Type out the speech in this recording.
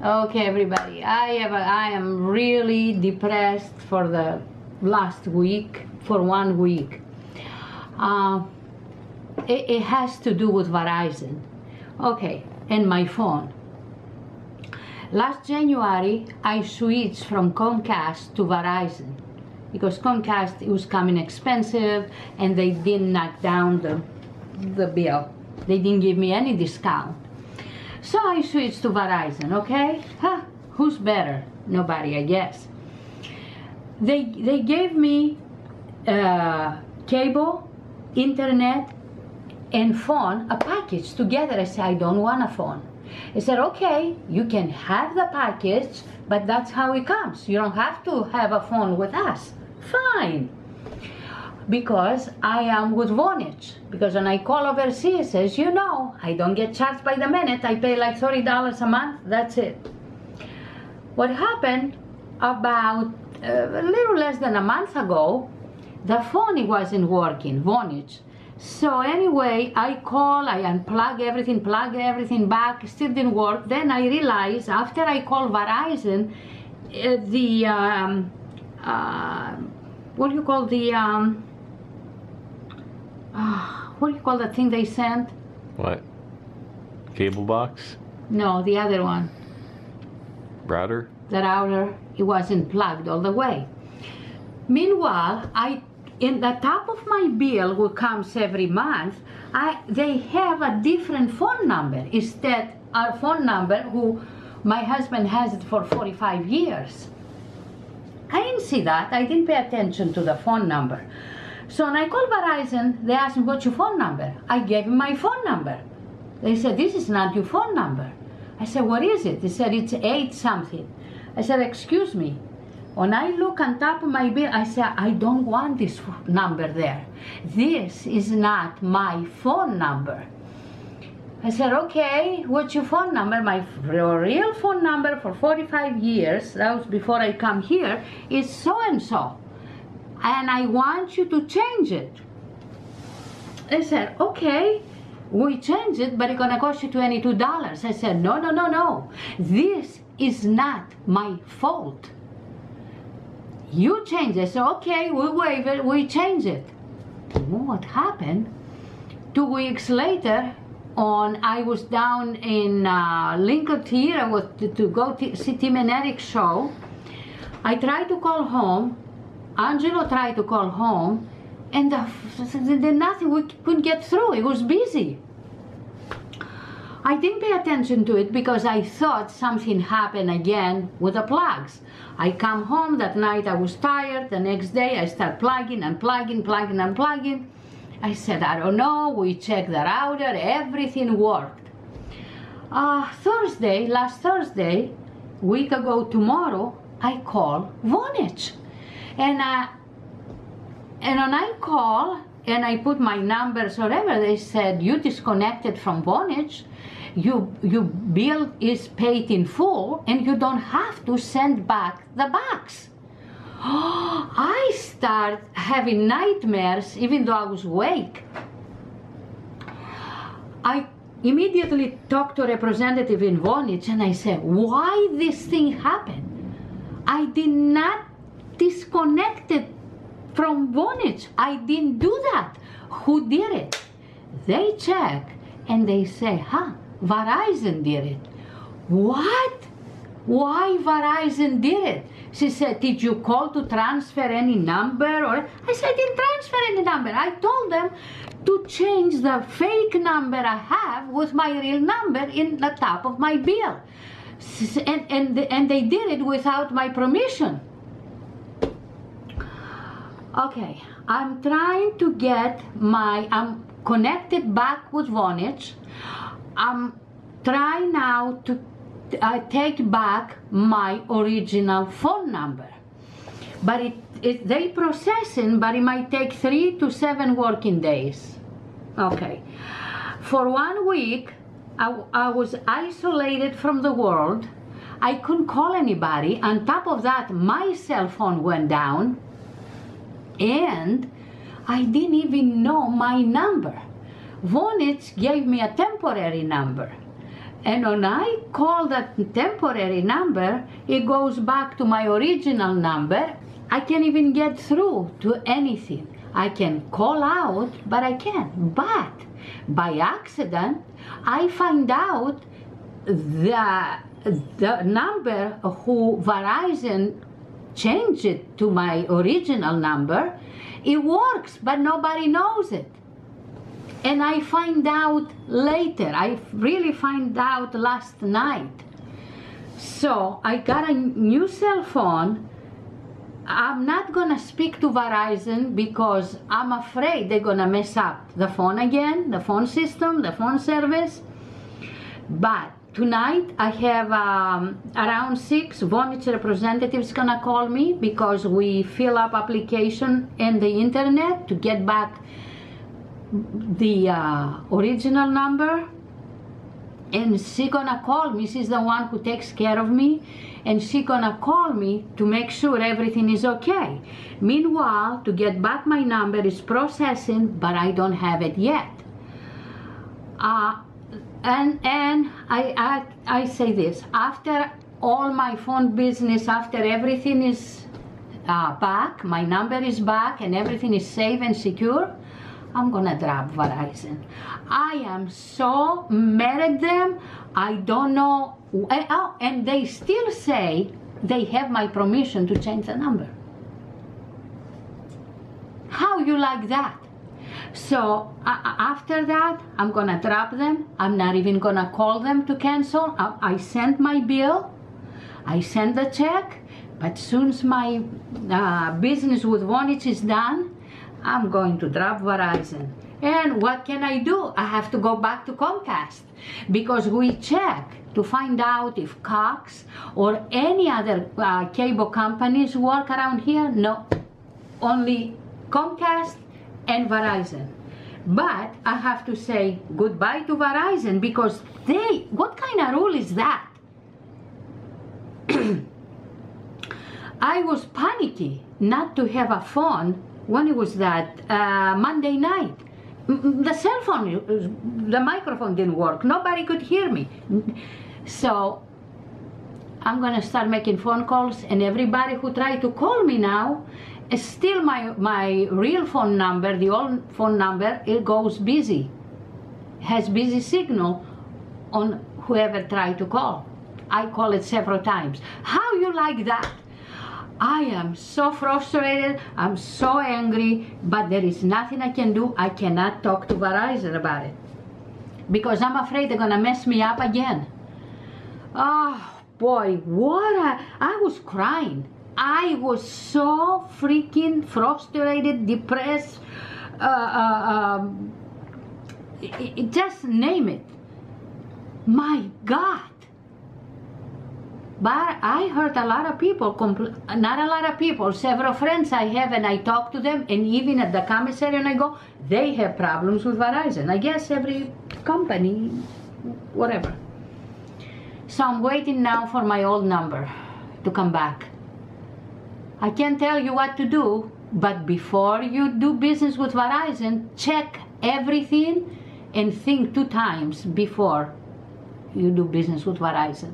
Okay, everybody. I am really depressed for the last week, for 1 week. It has to do with Verizon. Okay, and my phone. Last January, I switched from Comcast to Verizon because Comcast was coming expensive and they didn't knock down the bill. They didn't give me any discount. So I switched to Verizon, okay? Who's better? Nobody, I guess. They gave me cable, internet, and phone, a package together. I said, I don't want a phone. I said, okay, you can have the package, but that's how it comes. You don't have to have a phone with us. Fine. Because I am with Vonage. Because when I call overseas, as you know, I don't get charged by the minute. I pay like $30 a month. That's it. What happened about a little less than a month ago, the phone wasn't working, Vonage. So anyway, I call, I unplug everything, plug everything back, still didn't work. Then I realized after I called Verizon, what do you call the thing they sent? What? Cable box? No, the other one. Router? The router, it wasn't plugged all the way. Meanwhile, in the top of my bill, which comes every month, they have a different phone number. Instead, our phone number, who my husband has it for 45 years. I didn't see that. I didn't pay attention to the phone number. So when I called Verizon, they asked me, what's your phone number? I gave them my phone number. They said, this is not your phone number. I said, what is it? They said, it's 8 something. I said, excuse me. When I look on top of my bill, I say, I don't want this number there. This is not my phone number. I said, okay, what's your phone number? My real phone number for 45 years, that was before I come here, is so-and-so. And I want you to change it. I said, okay, we change it, but it's gonna cost you $22. I said, no. This is not my fault. You change it. So okay, we waive it, we change it. You know what happened? 2 weeks later, I was down in Lincoln Theater. I was to go see Tim and Eric's show. I tried to call home. Angelo tried to call home, and nothing. We couldn't get through. It was busy. I didn't pay attention to it because I thought something happened again with the plugs. I come home that night, I was tired. The next day I start plugging, unplugging. I said, I don't know, we checked the router, everything worked. Last Thursday, week ago tomorrow, I call Vonage. And when I call and I put my numbers or whatever, they said, you disconnected from Vonage. Your bill is paid in full and you don't have to send back the box. I start having nightmares even though I was awake. I immediately talked to a representative in Vonage and I said, why this thing happened? I did not disconnect it from Vonage. I didn't do that. Who did it? They check and they say, Verizon did it. What? Why Verizon did it? She said, did you call to transfer any number? Or I said, I didn't transfer any number. I told them to change the fake number I have with my real number in the top of my bill. And they did it without my permission. Okay, I'm trying to I'm connected back with Vonage. I'm trying now to take back my original phone number. But they processing, but it might take 3 to 7 working days. Okay. For 1 week, I was isolated from the world. I couldn't call anybody. On top of that, my cell phone went down. And I didn't even know my number. Vonage gave me a temporary number. And when I call that temporary number, it goes back to my original number. I can't even get through to anything. I can call out, but I can't. But by accident, I find out the number who Verizon changed it to my original number. It works, but nobody knows it. And I find out later. I really find out last night. So I got a new cell phone. I'm not gonna speak to Verizon because I'm afraid they're gonna mess up the phone again, the phone system, the phone service. But tonight I have around 6 Vonage representatives gonna call me because we fill up application in the internet to get back the original number, and she gonna call me. She's the one who takes care of me, and she gonna call me to make sure everything is okay. Meanwhile, to get back my number is processing, but I don't have it yet. And I say this, after all my phone business, after everything is back, my number is back and everything is safe and secure, I'm gonna drop Verizon. I am so mad at them. I don't know. Oh, and they still say they have my permission to change the number. How you like that? So after that, I'm gonna drop them. I'm not even gonna call them to cancel. I sent my bill. I sent the check. But soon as my business with Vonage is done, I'm going to drop Verizon. And what can I do? I have to go back to Comcast because we check to find out if Cox or any other cable companies work around here. No, only Comcast and Verizon. But I have to say goodbye to Verizon because what kind of rule is that? I was panicky not to have a phone when it was that Monday night. The cell phone, the microphone didn't work. Nobody could hear me. So I'm gonna start making phone calls, and everybody who tried to call me now, is still my real phone number, the old phone number, it goes busy. Has busy signal on whoever tried to call. I call it several times. How you like that? I am so frustrated, I'm so angry, but there is nothing I can do. I cannot talk to Verizon about it because I'm afraid they're gonna mess me up again. Oh boy, I was crying. I was so freaking frustrated, depressed, just name it. My God. But I heard a lot of people, not a lot of people, several friends I have, and I talk to them, and even at the commissary and I go, they have problems with Verizon. I guess every company, whatever. So I'm waiting now for my old number to come back. I can't tell you what to do, but before you do business with Verizon, check everything and think 2 times before you do business with Verizon.